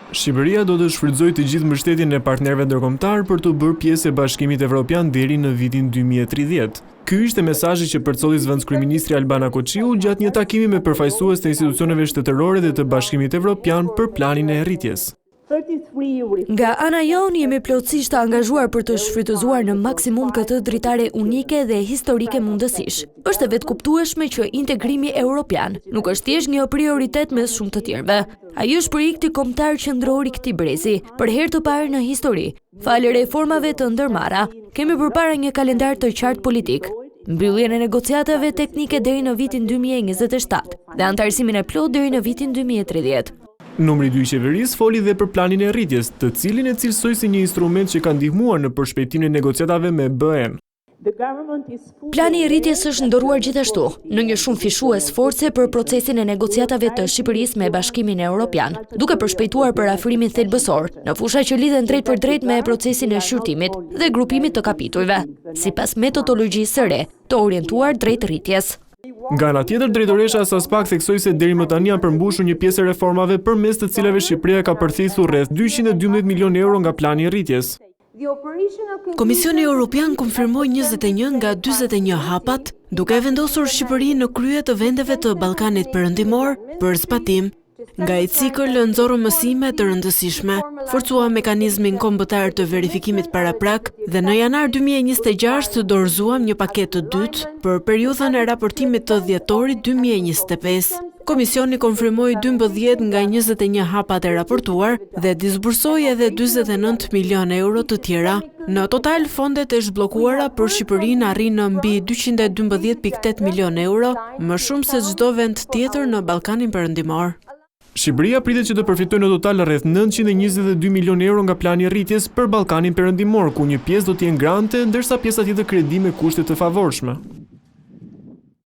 Shqipëria do të shfrytëzojë të gjithë mbështetjen e partnerëve ndërkombëtar për të bërë pjesë e Bashkimit Evropian deri në vitin 2030. Ky ishte mesazhi që përcolli zëvendëskryeministri Albana Koçiu gjatë një takimi me përfaqësues të institucioneve shtetërore dhe të Bashkimit Evropian për planin e rritjes. Nga ana jonë jemi plotësisht të angazhuar për të shfrytëzuar në maksimum këtë dritare unike dhe historike mundësish. Është e vetkuptueshme që integrimi evropian nuk është thjesht një prioritet mes shumë të tjerëve. Ai është projekti kombëtar qendror i këtij brezi, për herë të parë në histori. Falë reformave të ndërmarra, kemi përpara një kalendar të qartë politik, mbylljen e negociatave teknike deri në vitin 2027 dhe antarësimin e plotë deri në vitin 2030. Numri 2 i qeverisë foli dhe për planin e rritjes, të cilin e cilësoi si një instrument që ka ndihmuar në përshpejtimin e negociatave me BE-n. Plani i rritjes është ndërruar gjithashtu në një shumë fishues force për procesin e negociatave të Shqipërisë me Bashkimin Evropian, duke përshpejtuar për afrimin thelbësor në fusha që lidhen drejt për drejt me procesin e shqyrtimit dhe grupimit të kapitujve, sipas metodologjisë së re të orientuar drejt rritjes. Nga ana tjetër, drejtoresha Asaspak theksoi se deri më tani janë përmbushur një pjesë e reformave përmes të cilave Shqipëria ka përthithur rreth 212 milionë euro nga plani i rritjes. Komisioni Evropian konfirmoi 21 nga 41 hapat, duke vendosur Shqipërinë në krye të vendeve të Ballkanit Perëndimor për zbatim. Nga i cikël nxorën mësime të rëndësishme, forcua mekanizmin kombëtar të verifikimit paraprak dhe në janar 2026 dorëzuam një paketë të dytë për periudhën e raportimit të dhjetorit 2025. Komisioni konfirmoi 12 nga 21 hapat e raportuar dhe disbursoi edhe 49 milionë euro të tjera. Në total, fondet e zhbllokuara për Shqipërinë arrin në mbi 212.8 milionë euro, më shumë se çdo vend tjetër në Ballkanin Perëndimor. Shqipëria pritet që të përfitojë në total rreth 922 milionë euro nga plani i rritjes për Ballkanin Perëndimor, ku një pjesë do të jenë grante, ndërsa pjesa tjetër kredi me kushte të favorshme.